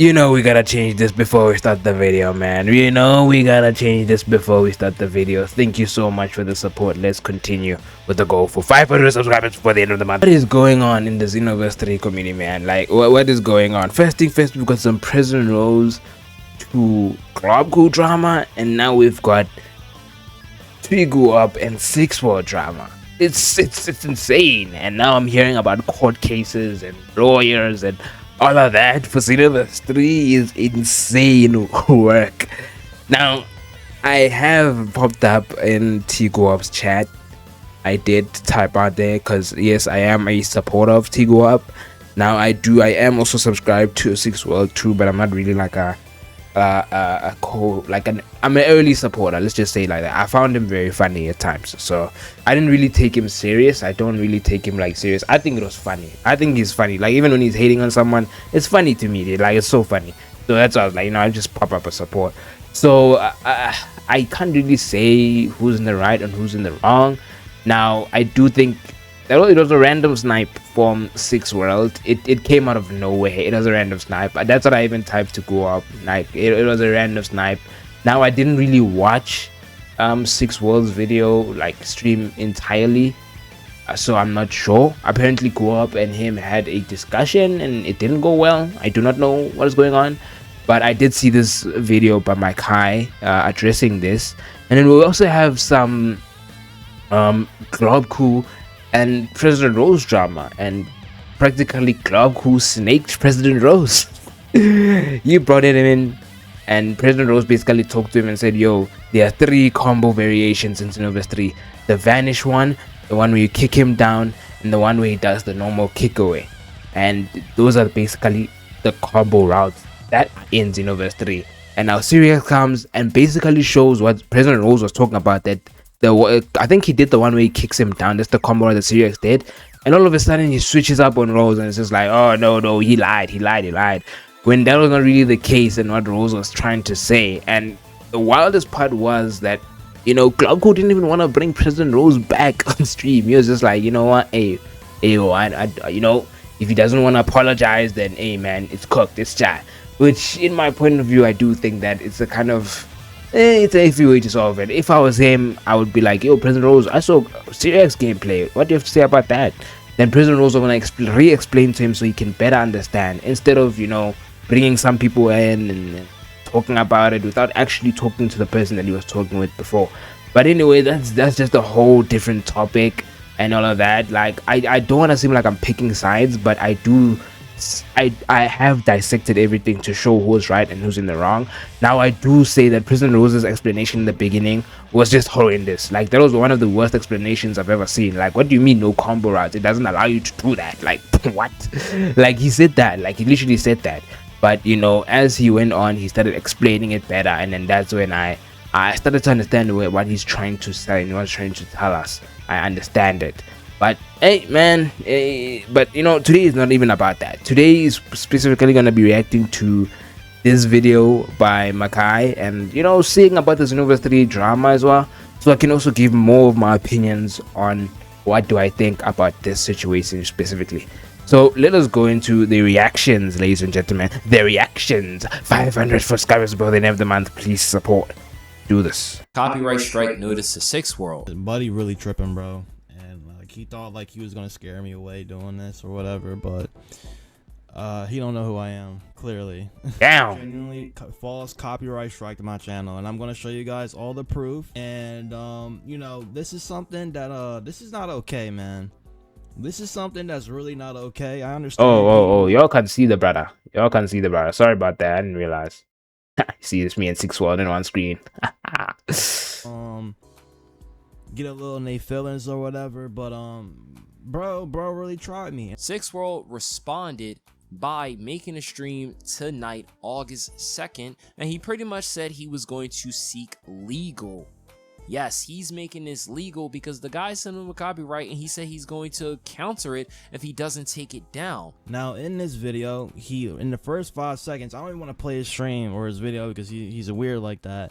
You know we gotta change this before we start the video, man. You know we gotta change this before we start the video. Thank you so much for the support. Let's continue with the goal for 500 subscribers before the end of the month. What is going on in the Xenoverse 3 community, man? Like, what is going on? First thing first, we've got some President Rose to Globku drama, and now we've got Tguwapp and Six World drama. It's insane. And now I'm hearing about court cases and lawyers and all of that for Xenoverse 3 is insane work. Now, I have popped up in Tguwapp's chat. I did type out there because yes, I am a supporter of Tguwapp. Now I am also subscribed to Six World too, but I'm not really like I'm an early supporter, let's just say like that. I found him very funny at times, so I didn't really take him serious. I don't really take him like serious. I think it was funny. I think he's funny. Like even when he's hating on someone, it's funny to me, dude. Like it's so funny. So that's why I was like, I just pop up a support. So I can't really say who's in the right and who's in the wrong. Now I do think that it was a random snipe from Six World. It came out of nowhere. It was a random snipe. That's what I even typed to go up. Like it was a random snipe. Now I didn't really watch Six World's video like stream entirely, so I'm not sure. Apparently Tguwapp and him had a discussion and it didn't go well. I do not know what is going on, but I did see this video by my Kai addressing this. And then we also have some Globku and President Rose drama, and practically Globku snaked President Rose. You brought him in, and President Rose basically talked to him and said, yo, there are 3 combo variations in Xenoverse 3. The vanish one, the one where you kick him down, and the one where he does the normal kick away. And those are basically the combo routes that are in Xenoverse 3. And now Sirius comes and basically shows what President Rose was talking about, that I think he did the one where he kicks him down. That's the combo that Sirius did. And all of a sudden he switches up on Rose and it's just like, oh no, he lied. When that was not really the case and what Rose was trying to say. And the wildest part was that, Globku didn't even want to bring President Rose back on stream. He was just like, you know what, if he doesn't want to apologize, then hey man, it's cooked, it's chat. Which in my point of view, I do think that it's a kind of it's an easy way to solve it. If I was him, I would be like, yo, President Rose, I saw Sirius gameplay, what do you have to say about that? Then President Rose will re-explain to him so he can better understand, instead of bringing some people in and talking about it without actually talking to the person that he was talking with before. But anyway, that's just a whole different topic and all of that. Like I don't want to seem like I'm picking sides, but I have dissected everything to show who's right and who's in the wrong. Now I do say that President Rose's explanation in the beginning was just horrendous. Like that was one of the worst explanations I've ever seen. Like, what do you mean no combo routes? It doesn't allow you to do that. Like what? Like he said that. Like he literally said that. But as he went on, he started explaining it better, and then that's when I started to understand what he's trying to say and what he's trying to tell us. I understand it. But hey man, but today is not even about that. Today is specifically gonna be reacting to this video by Makai and seeing about the Xenoverse 3 drama as well, so I can also give more of my opinions on what do I think about this situation specifically. So let us go into the reactions, ladies and gentlemen. The reactions. 500 subscribers before the end of the month. Please support. Do this. Copyright strike notice to Six World. Buddy really tripping, bro. And he thought like he was gonna scare me away doing this or whatever, but he don't know who I am, clearly. Down. Genuinely false copyright strike to my channel, and I'm gonna show you guys all the proof. And this is something that this is not okay, man. This is something that's really not okay. I understand. Oh, y'all can see the brother. Sorry about that. I didn't realize. See, it's me and Six World in one screen. Get a little in their feelings or whatever, but bro really tried me. Six World responded by making a stream tonight, August 2nd, and he pretty much said he was going to seek legal. Yes, he's making this legal because the guy sent him a copyright, and he said he's going to counter it if he doesn't take it down. Now in this video, in the first 5 seconds, I don't even want to play his stream or his video because he's a weird like that.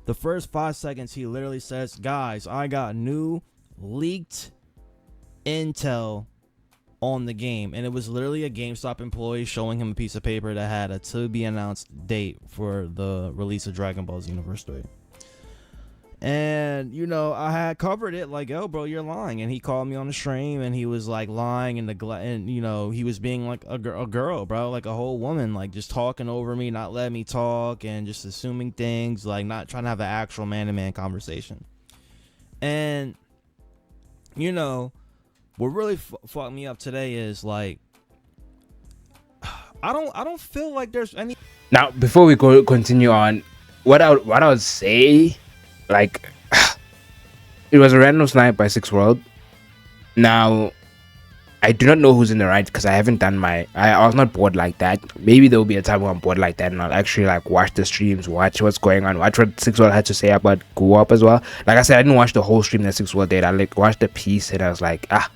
The first 5 seconds, he literally says, guys, I got new leaked intel on the game, and it was literally a GameStop employee showing him a piece of paper that had a to be announced date for the release of Dragon Ball Xenoverse 3. And, you know, I had covered it like, yo, bro, you're lying. And he called me on the stream, and he was like lying, and you know, he was being like a girl, bro, like a whole woman, like just talking over me, not letting me talk, and just assuming things, like not trying to have an actual man-to-man conversation. And, you know, what really fucked me up today is like, I don't feel like there's any. Now, before we continue on, what I would say, like, it was a random snipe by Six World. Now, I do not know who's in the right because I haven't done I was not bored like that. Maybe there will be a time where I'm bored like that and I'll actually like watch the streams, watch what's going on, watch what Six World had to say about Tguwapp as well. Like I said, I didn't watch the whole stream that Six World did. I like watched the piece and I was like, I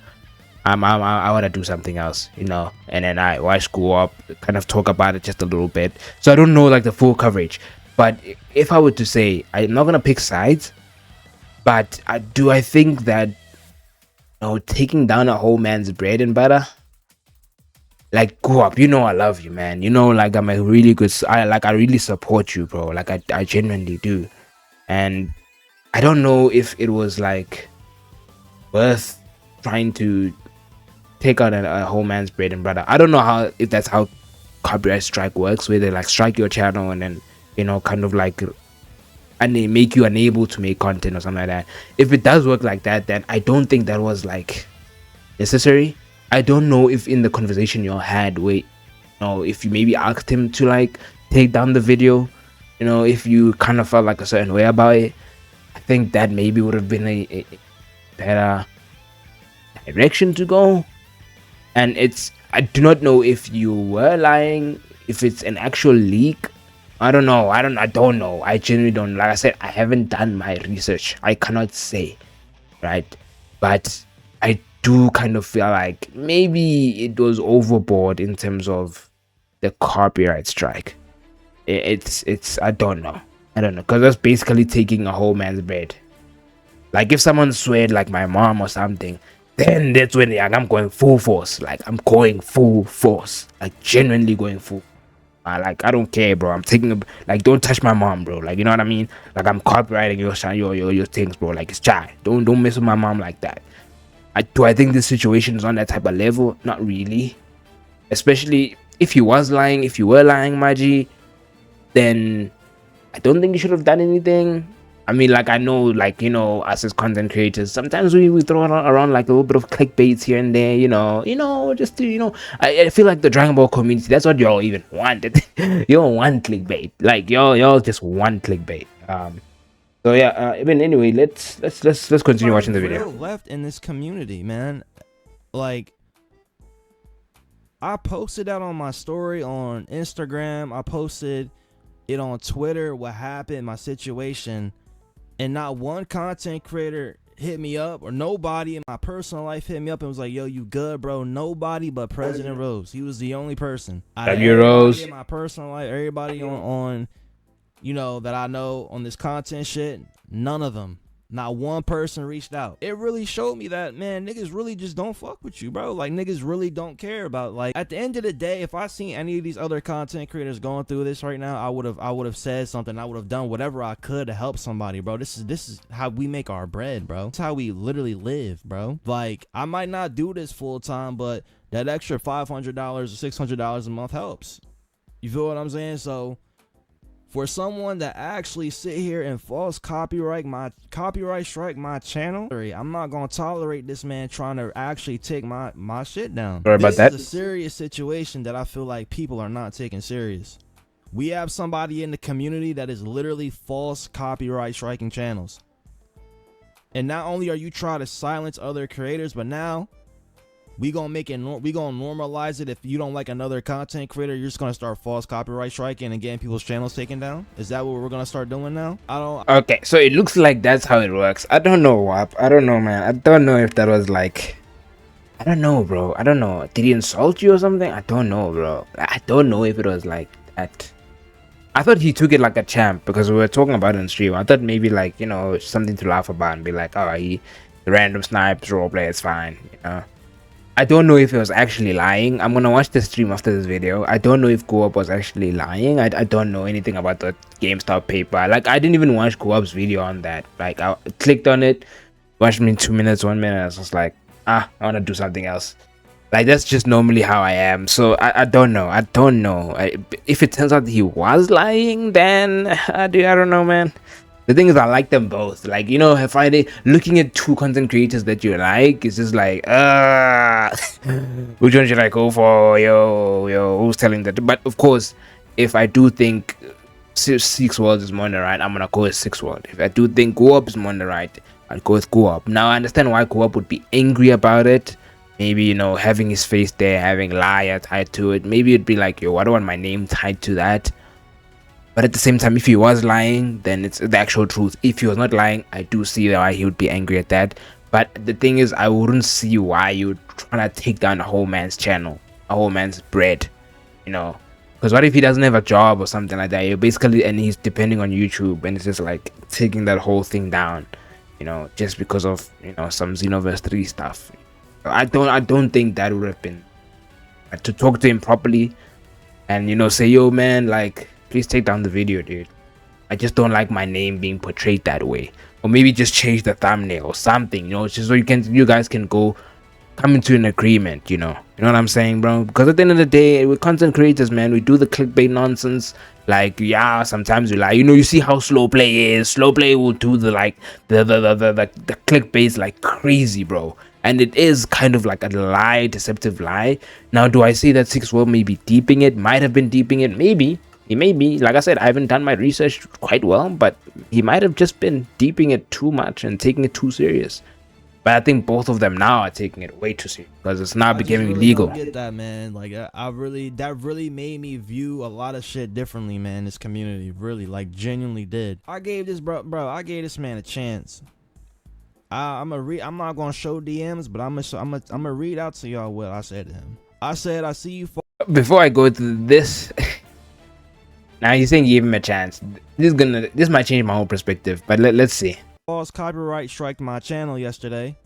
want to do something else, you know. And then I watched Tguwapp, kind of talk about it just a little bit. So I don't know like the full coverage. But if I were to say, I'm not gonna pick sides, but I think that, you know, taking down a whole man's bread and butter, like Tguwapp, you know I love you, man. You know, like I'm a really good. I really support you, bro. Like I genuinely do, and I don't know if it was like worth trying to take out a whole man's bread and butter. I don't know if that's how copyright strike works, where they like strike your channel and then, you know, kind of like, and they make you unable to make content or something like that. If it does work like that, then I don't think that was like necessary. I don't know if in the conversation you all had, wait, you know, if you maybe asked him to like take down the video, you know, if you kind of felt like a certain way about it, I think that maybe would have been a better direction to go. And I do not know if you were lying, if it's an actual leak. I don't know. I don't know. I genuinely don't. Like I said, I haven't done my research. I cannot say, right? But I do kind of feel like maybe it was overboard in terms of the copyright strike. It's I don't know, because that's basically taking a whole man's bread. Like if someone sweared like my mom or something, then that's when I'm going full force. Like I'm going full force, like genuinely going full. Like I don't care, bro. I'm taking like, don't touch my mom, bro. Like, you know what I mean? Like I'm copyrighting your things, bro. Like it's chai. Don't mess with my mom like that. I think this situation is on that type of level? Not really. Especially if he was lying, if you were lying, Maji, then I don't think you should have done anything. I mean, like, I know, like, you know, us as content creators, sometimes we throw around like a little bit of clickbaits here and there, you know, just to, you know, I feel like the Dragon Ball community, that's what y'all even want. You don't want clickbait. Like, y'all just want clickbait. So yeah, even anyway, let's continue watching the video. Left in this community, man. Like, I posted that on my story on Instagram. I posted it on Twitter, what happened, my situation. And not one content creator hit me up, or nobody in my personal life hit me up and was like, yo, you good, bro? Nobody but President Rose. He was the only person. Rose. In my personal life, everybody on, you know, that I know on this content shit, none of them. Not one person reached out. It really showed me that, man, niggas really just don't fuck with you, bro. Like, niggas really don't care about, like, at the end of the day, if I seen any of these other content creators going through this right now, I would have said something. I would have done whatever I could to help somebody, bro. This is how we make our bread, bro. It's how we literally live, bro. Like, I might not do this full time, but that extra $500 or $600 a month helps. You feel what I'm saying? So for someone that actually sit here and false copyright strike my channel, I'm not gonna tolerate this man trying to actually take my shit down. Sorry about that. This is a serious situation that I feel like people are not taking serious. We have somebody in the community that is literally false copyright striking channels. And not only are you trying to silence other creators, but now we gonna normalize it. If you don't like another content creator, you're just gonna start false copyright striking and getting people's channels taken down. Is that what we're gonna start doing now? Okay, so it looks like that's how it works. I don't know, Wap. I don't know, man. I don't know if that was like, I don't know, bro. I don't know. Did he insult you or something? I don't know, bro. I don't know if it was like that. I thought he took it like a champ because we were talking about it on stream. I thought maybe like, you know, something to laugh about and be like, oh, he random snipes, roleplay, it's fine, you know. I don't know if he was actually lying. I'm gonna watch the stream after this video. I don't know if Tguwapp was actually lying. I don't know anything about the GameStop paper. Like, I didn't even watch Tguwapp's video on that. Like, I clicked on it, watched me 2 minutes, 1 minute. I was just like, I want to do something else. Like, that's just normally how I am. So I don't know. If it turns out he was lying, then I don't know, man. The thing is, I like them both. Like, you know, if looking at two content creators that you like, it's just like, which one should I go for? Yo, who's telling that? But of course, if I do think Six World is more on the right, I'm gonna go with Six World. If I do think Tguwapp is more on the right, I'll go with Tguwapp. Now I understand why Tguwapp would be angry about it. Maybe, you know, having his face there, having liar tied to it. Maybe it'd be like, yo, I don't want my name tied to that. But at the same time, if he was lying, then it's the actual truth. If he was not lying, I do see why he would be angry at that. But the thing is, I wouldn't see why you would try to take down a whole man's channel, a whole man's bread, you know. Because what if he doesn't have a job or something like that? You're basically, and he's depending on YouTube, and it's just like taking that whole thing down, you know, just because of, you know, some Xenoverse 3 stuff. I don't think that would have been to talk to him properly and, you know, say, yo man, like, please take down the video, dude. I just don't like my name being portrayed that way. Or maybe just change the thumbnail or something, you know, just so you guys can come into an agreement, you know what I'm saying, bro? Because at the end of the day, we're content creators, man. We do the clickbait nonsense. Like, yeah, sometimes we lie. You know, you see how slow play is. Slow play will do the clickbaits like crazy, bro. And it is kind of like a lie, deceptive lie. Now, do I say that Six World may be deeping it? Might have been deeping it, maybe. He may be. Like I said, I haven't done my research quite well, but he might have just been deeping it too much and taking it too serious. But I think both of them now are taking it way too serious because it's now becoming illegal. I get that, man. Like, that really made me view a lot of shit differently, man. This community really, like, genuinely did. I gave this I gave this man a chance. I'm not gonna show DMs, but I'm gonna read out to y'all what I said to him. I said, I see you. Before I go to this. Now he's saying give him a chance. This might change my whole perspective, but let's see. False copyright striked my channel yesterday.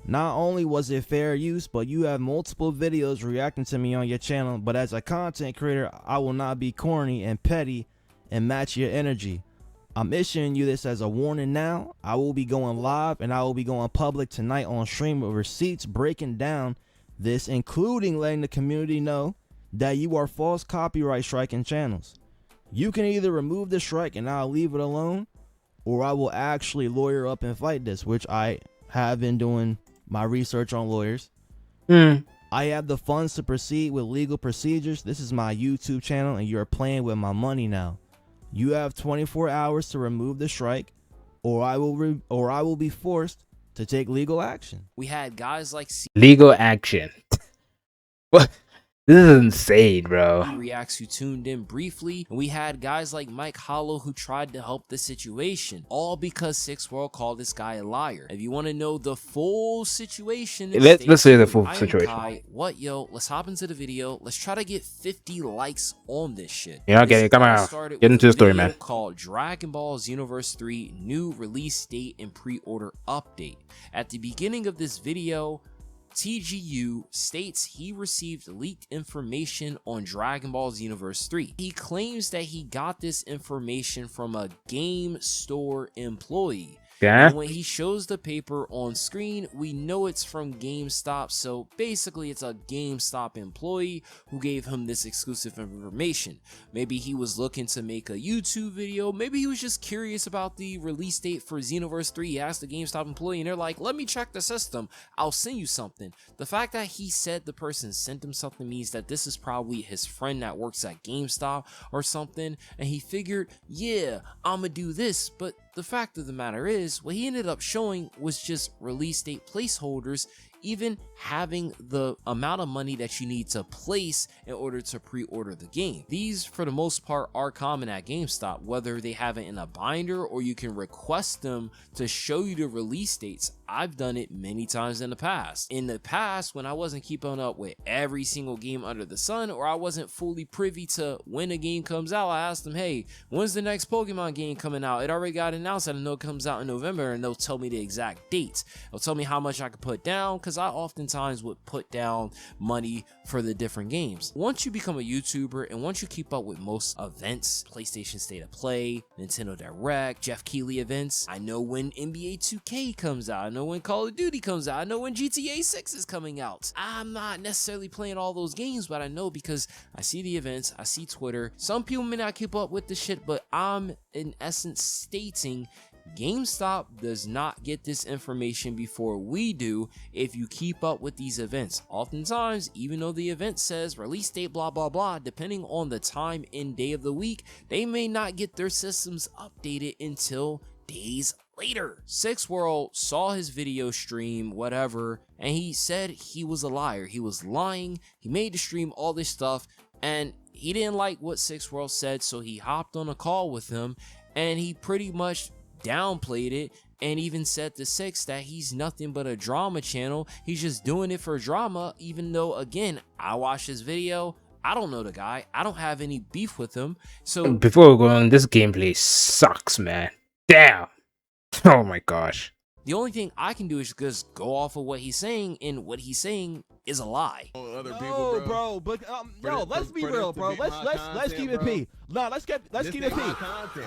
Not only was it fair use, but you have multiple videos reacting to me on your channel. But as a content creator, I will not be corny and petty and match your energy. I'm issuing you this as a warning now. I will be going live and I will be going public tonight on stream with receipts breaking down this, including letting the community know that you are false copyright striking channels. You can either remove the strike and I'll leave it alone, or I will actually lawyer up and fight this, which I have been doing my research on lawyers. I have the funds to proceed with legal procedures. This is my YouTube channel and you're playing with my money now. You have 24 hours to remove the strike, or I will be forced to take legal action. We had guys like legal action. What? This is insane, bro. Reacts who tuned in briefly, and we had guys like Mike Hollow who tried to help the situation, all because Six World called this guy a liar. If you want to know the full situation, let's say the full situation. Kai, what, yo? Let's hop into the video. Let's try to get 50 likes on this shit. Yeah, okay, come on. Get into the story, man. Called Dragon Ball Xenoverse 3 New Release Date and Pre-Order Update. At the beginning of this video, TGU states he received leaked information on Dragon Ball Xenoverse 3. He claims that he got this information from a game store employee. Yeah. And when he shows the paper on screen, we know it's from GameStop, so basically it's a GameStop employee who gave him this exclusive information. Maybe he was looking to make a YouTube video, maybe he was just curious about the release date for Xenoverse 3. He asked the GameStop employee and they're like, let me check the system, I'll send you something. The fact that he said the person sent him something means that this is probably his friend that works at GameStop or something, and he figured, yeah, I'ma do this. But the fact of the matter is, what he ended up showing was just release date placeholders, even having the amount of money that you need to place in order to pre-order the game. These, for the most part, are common at GameStop, whether they have it in a binder or you can request them to show you the release dates. I've done it many times in the past. In the past, when I wasn't keeping up with every single game under the sun, or I wasn't fully privy to when a game comes out, I asked them, hey, when's the next Pokemon game coming out? It already got announced. I know it comes out in November, and they'll tell me the exact dates. They'll tell me how much I could put down, because because I oftentimes would put down money for the different games. Once you become a YouTuber and once you keep up with most events, PlayStation State of Play, Nintendo Direct, Jeff Keighley events, I know when NBA 2K comes out, I know when Call of Duty comes out, I know when GTA 6 is coming out. I'm not necessarily playing all those games, but I know because I see the events, I see Twitter. Some people may not keep up with the shit, but I'm in essence stating GameStop does not get this information before we do if you keep up with these events. Oftentimes, even though the event says release date blah blah blah, depending on the time and day of the week, they may not get their systems updated until days later. Six World saw his video stream, whatever, and he said he was a liar. He was lying. He made the stream, all this stuff, and he didn't like what Six World said, so he hopped on a call with him and he pretty much downplayed it and even said to Six that he's nothing but a drama channel. He's just doing it for drama, even though, again, I watched his video. I don't know the guy. I don't have any beef with him. So before we go on, this gameplay sucks, man. Damn. Oh my gosh. the only thing I can do is just go off of what he's saying, and what he's saying is a lie. Other people, bro. But yo, let's be real, bro. Let's keep it P. No, let's keep it P.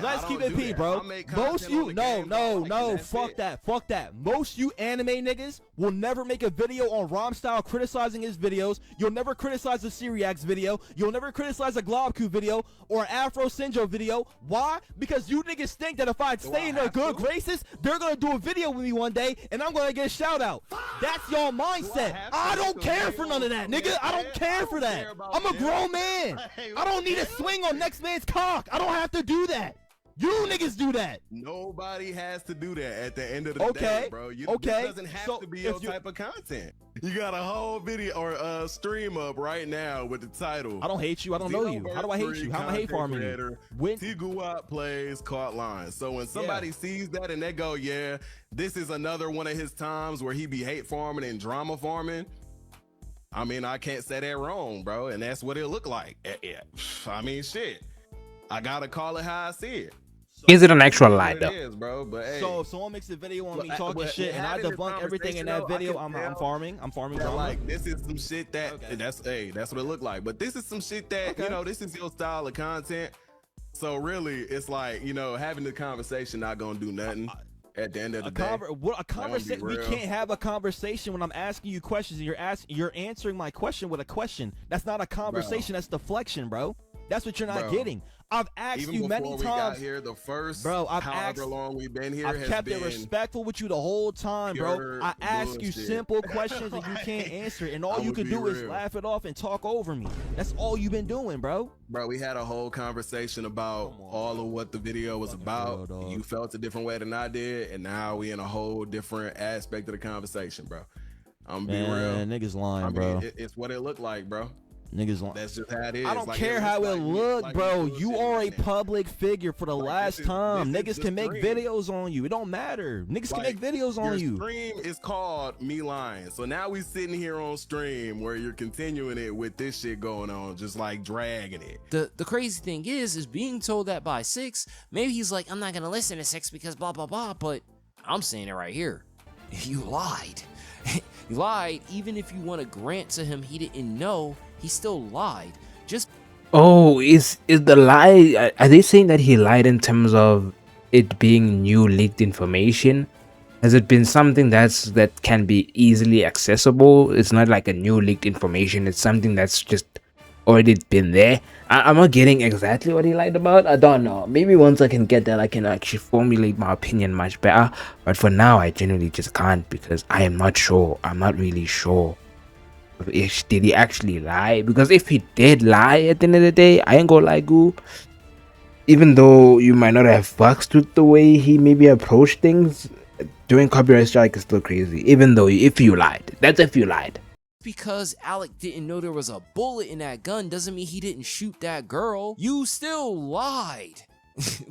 Let's keep it P, bro. Most you no, fuck that. Most you anime niggas will never make a video on Rom Style criticizing his videos. You'll never criticize a Syriax video. You'll never criticize a Globku video or an Afro Sinjo video. Why? Because you niggas think that if I stay in their good graces, they're gonna do a video with me one day and I'm gonna get a shout out. That's y'all mindset. I don't care for none of that, nigga. I don't care for that. I'm a grown man. I don't need to swing on next man's cock. I don't have to do that. You niggas do that. Nobody has to do that at the end of the day, bro. This doesn't have to be your type of content. You got a whole video or stream up right now with the title. I don't hate you. I don't know you. How do I hate you? How am I hate farming you? Tguwapp plays caught line. So when somebody sees that and they go, yeah, this is another one of his times where he be hate farming and drama farming, I mean, I can't say that wrong, bro. And that's what it look like. I mean, shit. I gotta call it how I see it. Is it an actual lie though? It is, bro. But hey, so if someone makes a video on me talking shit and I debunk everything in that video, I'm farming drama. Like, this is some shit that that's what it looked like. But this is some shit that you know, this is your style of content. So really, it's like, you know, having the conversation not gonna do nothing. At the end of the day, a conversation. We can't have a conversation when I'm asking you questions and you're answering my question with a question. That's not a conversation. That's deflection, bro. That's what you're not getting. I've asked you many times. Got here, the first, bro, however long we've been here, I've kept it respectful with you the whole time, bro. I ask you simple questions and you can't answer it, and all you can do is laugh it off and talk over me. That's all you've been doing, bro. Bro, we had a whole conversation about all of what the video was about. You felt a different way than I did, and now we in a whole different aspect of the conversation, bro. I'm gonna be real. Niggas lying, bro. It's what it looked like, bro. Niggas lying. That's just how it is. I don't care how it look, bro. You are a public figure for the last time. Niggas can make videos on you. It don't matter. Niggas can make videos on you. Your stream is called Me Lying. So now we sitting here on stream where you're continuing it with this shit going on, just like dragging it. The crazy thing is being told that by Six. Maybe he's like, I'm not gonna listen to Six because blah blah blah. But I'm saying it right here. You lied. You lied. Even if you want to grant to him he didn't know, he still lied. Is the lie, are they saying that he lied in terms of it being new leaked information? Has it been something that can be easily accessible? It's not like a new leaked information. It's something that's just already been there. I'm not getting exactly what he lied about. I don't know. Maybe once I can get that, I can actually formulate my opinion much better. But for now, I genuinely just can't, because I am not sure. I'm not really sure. Did he actually lie? Because if he did lie at the end of the day, I ain't gonna lie, Goo. Even though you might not have fucked with the way he maybe approached things, doing copyright strike is still crazy. Even though if you lied, that's if you lied. Because Alec didn't know there was a bullet in that gun doesn't mean he didn't shoot that girl. You still lied.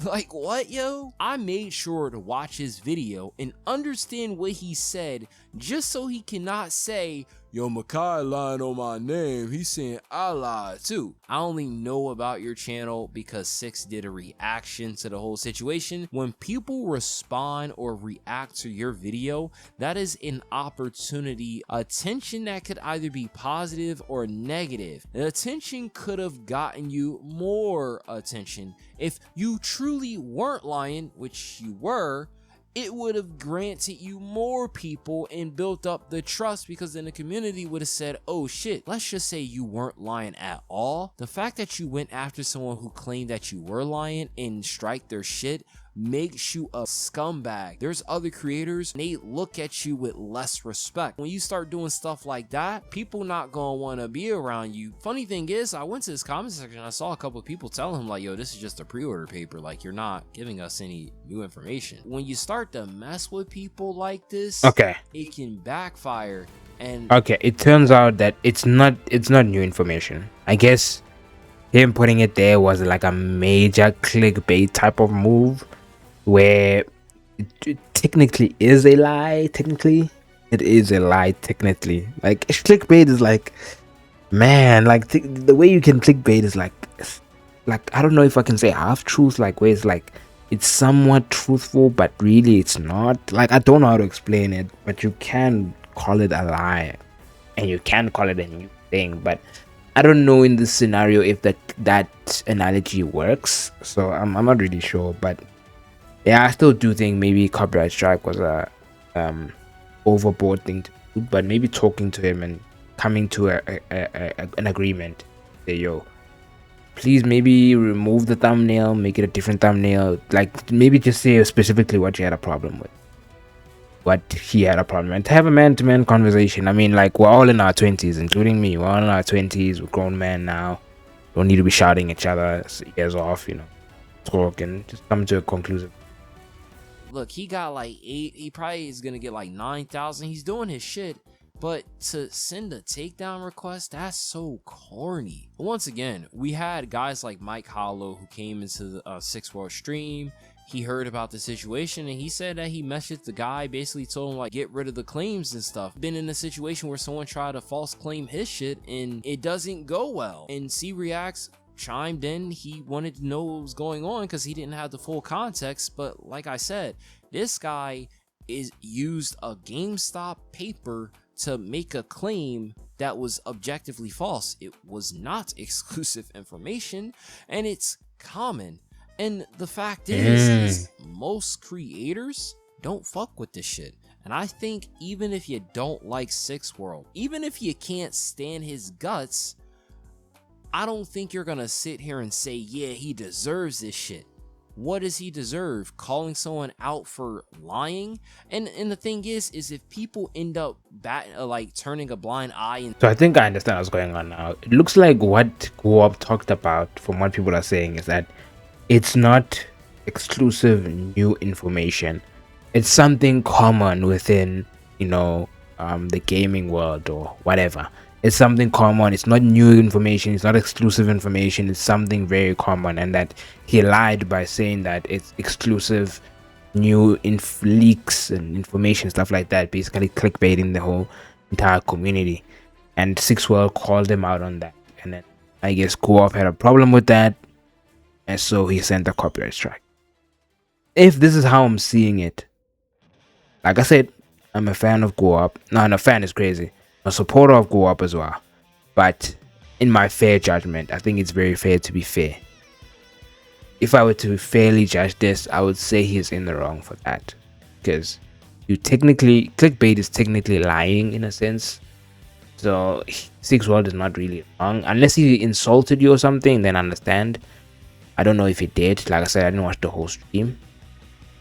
Like, what, yo? I made sure to watch his video and understand what he said, just so he cannot say, yo, Makai lying on my name. He's saying I lied too. I only know about your channel because Six did a reaction to the whole situation. When people respond or react to your video, that is an opportunity, attention that could either be positive or negative. The attention could have gotten you more attention. If you truly weren't lying, which you were, it would have granted you more people and built up the trust, because then the community would have said, oh shit, let's just say you weren't lying at all. The fact that you went after someone who claimed that you were lying and strike their shit makes you a scumbag. There's other creators, and they look at you with less respect. When you start doing stuff like that, people not gonna want to be around you. Funny thing is, I went to this comment section, I saw a couple of people telling him like, yo, this is just a pre-order paper, like you're not giving us any new information. When you start to mess with people like this, Okay. it can backfire. And Okay, it turns out that it's not new information. I guess him putting it there was like a major clickbait type of move, where it technically is a lie. Technically, it is a lie. Technically, like clickbait is like, man, like the way you can clickbait is like I don't know if I can say half truth, like where it's like it's somewhat truthful, but really it's not. Like I don't know how to explain it, but you can call it a lie, and you can call it a new thing, but I don't know in this scenario if that analogy works. So I'm not really sure, but yeah, I still do think maybe copyright strike was a overboard thing to do, but maybe talking to him and coming to an agreement. Say, yo, please maybe remove the thumbnail, make it a different thumbnail. Like maybe just say specifically what you had a problem with, what he had a problem, and to have a man-to-man conversation. I mean, like we're all in our 20s, including me. We're all in our 20s. We're grown men now. Don't need to be shouting each other ears off, talk and just come to a conclusion. look, he got like 8, he probably is gonna get like 9,000. He's doing his shit, but to send a takedown request, that's so corny. Once again, we had guys like Mike Hollow who came into the Six World stream. He heard about the situation and he said that he messaged the guy, basically told him like get rid of the claims and stuff. Been in a situation where someone tried to false claim his shit and it doesn't go well. And C Reacts chimed in. He wanted to know what was going on because he didn't have the full context. But like I said, this guy used a GameStop paper to make a claim that was objectively false. It was not exclusive information, and it's common. And the fact is most creators don't fuck with this shit. And I think even if you don't like Six World, even if you can't stand his guts, I don't think you're gonna sit here and say, yeah, he deserves this shit. What does he deserve? Calling someone out for lying? And the thing is if people end up turning a blind eye. And so I think I understand what's going on now. It looks like what Tguwapp talked about, from what people are saying, is that it's not exclusive new information. It's something common within, the gaming world or whatever. It's something common. It's not new information. It's not exclusive information. It's something very common, and that he lied by saying that it's exclusive new leaks and information, stuff like that, basically clickbaiting the whole entire community. And Six World called him out on that, and then I guess Tguwapp had a problem with that, and so he sent a copyright strike. If this is how I'm seeing it, like I said, I'm a fan of Tguwapp. No, a fan is crazy. I'm a supporter of Tguwapp as well. But in my fair judgment, I think it's very fair to be fair. If I were to fairly judge this, I would say he's in the wrong for that. Because clickbait is technically lying in a sense. So Six World is not really wrong. Unless he insulted you or something, then I understand. I don't know if he did. Like I said, I didn't watch the whole stream.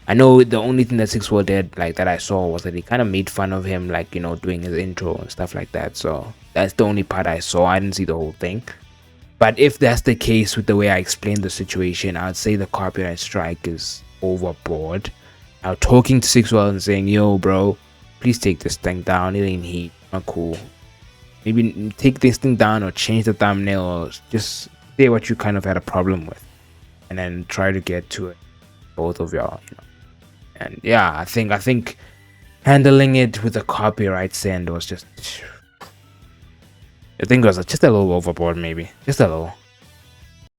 I know the only thing that Six World did, like that I saw, was that he kind of made fun of him, like, doing his intro and stuff like that. So that's the only part I saw. I didn't see the whole thing. But if that's the case with the way I explained the situation, I would say the copyright strike is overboard. Now, talking to Six World and saying, yo, bro, please take this thing down. It ain't heat. Not cool. Maybe take this thing down or change the thumbnail or just say what you kind of had a problem with. And then try to get to it, both of y'all, And yeah, I think handling it with a copyright send was just I think it was just a little overboard, maybe. Just a little.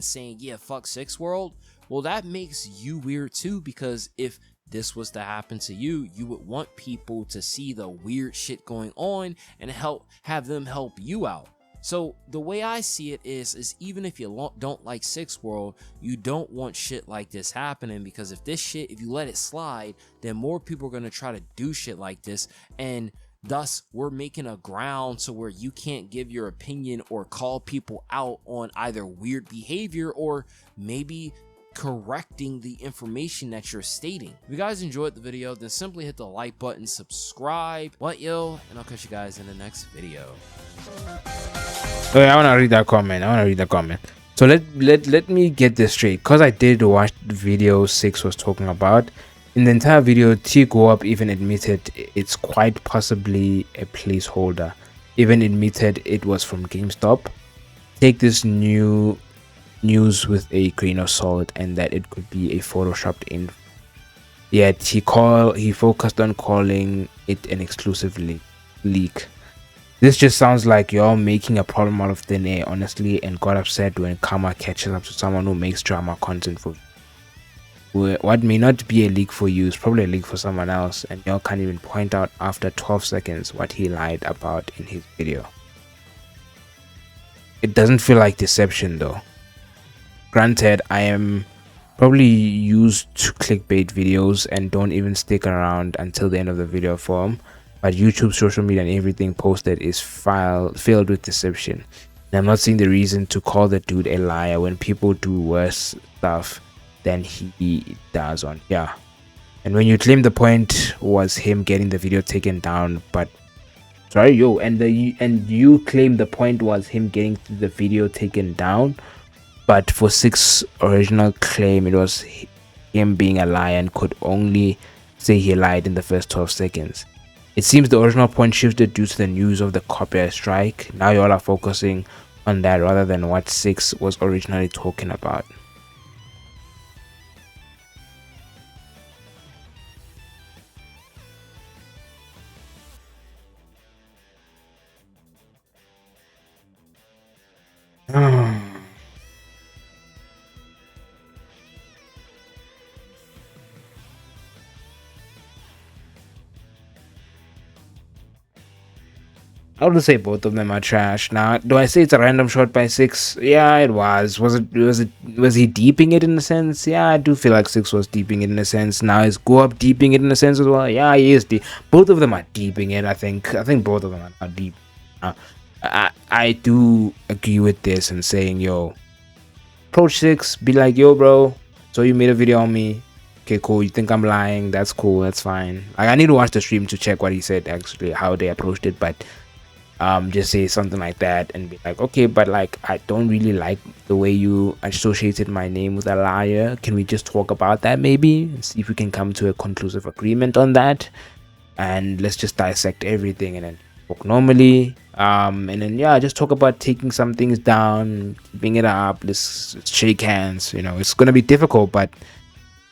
Saying, yeah, fuck Six World, well, that makes you weird too, because if this was to happen to you, you would want people to see the weird shit going on and have them help you out. So the way I see it is even if you don't like Six World, you don't want shit like this happening, because if you let it slide, then more people are going to try to do shit like this, and thus we're making a ground so where you can't give your opinion or call people out on either weird behavior or maybe correcting the information that you're stating. If you guys enjoyed the video, then simply hit the like button, subscribe, and I'll catch you guys in the next video. Okay, I want to read that comment. So let me get this straight, because I did watch the video Six was talking about. In the entire video, Tguwapp even admitted it's quite possibly a placeholder. Even admitted it was from GameStop. Take this news with a grain of salt, and that it could be a photoshopped in. Yet he focused on calling it an exclusive leak. This just sounds like you're making a problem out of thin air, honestly, and got upset when karma catches up to someone who makes drama content for you. What may not be a leak for you is probably a leak for someone else, and y'all can't even point out after 12 seconds what he lied about in his video. It doesn't feel like deception though. Granted, I am probably used to clickbait videos and don't even stick around until the end of the video form, but YouTube, social media, and everything posted is filled with deception. And I'm not seeing the reason to call the dude a liar when people do worse stuff than he does on here. And when you claim the point was him getting the video taken down, you claim the point was him getting the video taken down, but for Six original claim it was him being a liar and could only say he lied in the first 12 seconds. It seems the original point shifted due to the news of the copyright strike. Now you all are focusing on that rather than what Six was originally talking about. I would say both of them are trash. Now, do I say it's a random shot by Six? Yeah, it was. Was he deeping it in a sense? Yeah, I do feel like Six was deeping it in a sense. Now is Tguwapp deeping it in a sense as well? Yeah, he is deep. Both of them are deeping it. I think both of them are deep. I do agree with this and saying, yo, approach Six, be like, yo, bro, so you made a video on me. Okay, cool. You think I'm lying? That's cool. That's fine. Like, I need to watch the stream to check what he said, actually, how they approached it, but just say something like that and be like, okay, but like, I don't really like the way you associated my name with a liar. Can we just talk about that maybe and see if we can come to a conclusive agreement on that, and let's just dissect everything and then talk normally, and then yeah, just talk about taking some things down, keeping it up. Let's shake hands. You know, it's gonna be difficult, but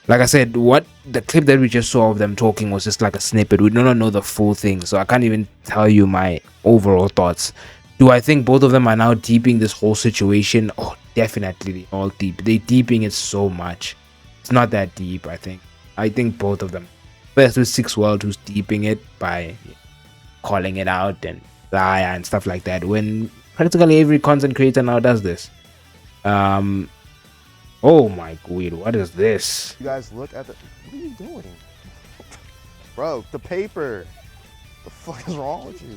like I said, what the clip that we just saw of them talking was just like a snippet. We do not know the full thing, so I can't even tell you my overall thoughts. Do I think both of them are now deeping this whole situation? Oh, definitely, they all deep. They deeping it so much. It's not that deep. I think both of them. First with Six World, who's deeping it by calling it out and liar and stuff like that, when practically every content creator now does this. Oh my god, what is this? You guys look at the... What are you doing? Bro, the paper. The fuck is wrong with you?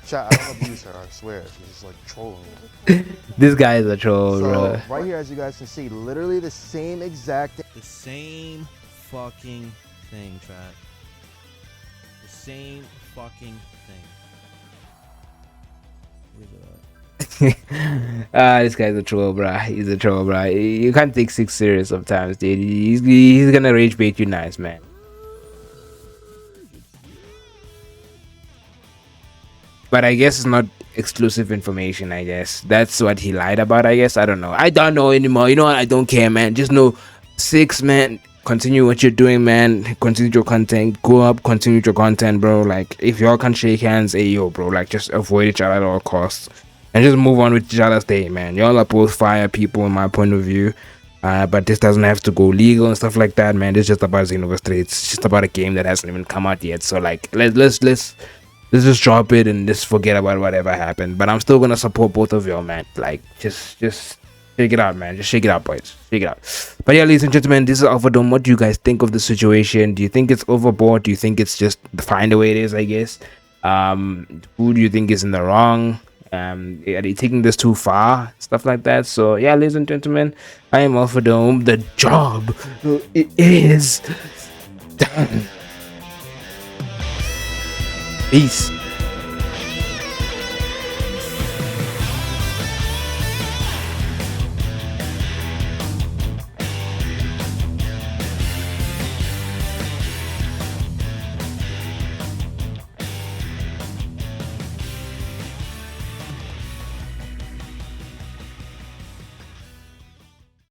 Chat, I don't abuse her, I swear. She's just like trolling me. This guy is a troll, so, bro. right here, as you guys can see, literally the same exact... The same fucking thing, chat. The same fucking thing. Look at that. This guy's a troll, bro. He's a troll, bro. You can't take Six serious sometimes, dude. He's gonna rage bait you nice, man. But I guess it's not exclusive information. I guess that's what he lied about. I guess I don't know. I don't know anymore. You know what? I don't care, man. Just know, Six, man. Continue what you're doing, man. Continue your content. Go up. Continue your content, bro. Like, if y'all can't shake hands, hey yo, bro. Like, just avoid each other at all costs. and just move on with each other's day, man. Y'all are both fire people in my point of view. But this doesn't have to go legal and stuff like that, man. It's just about Xenoverse 3. It's just about a game that hasn't even come out yet. So like, let's just drop it and just forget about whatever happened. But I'm still gonna support both of y'all, man. Like, just shake it out, man. Just shake it out, boys. Shake it out. But yeah, ladies and gentlemen, this is Alpha Dome. What do you guys think of the situation? Do you think it's overboard? Do you think it's just fine the way it is? I guess. Who do you think is in the wrong? Are they taking this too far? Stuff like that. So yeah, ladies and gentlemen, I am Alpha Dome. The job is done. Peace.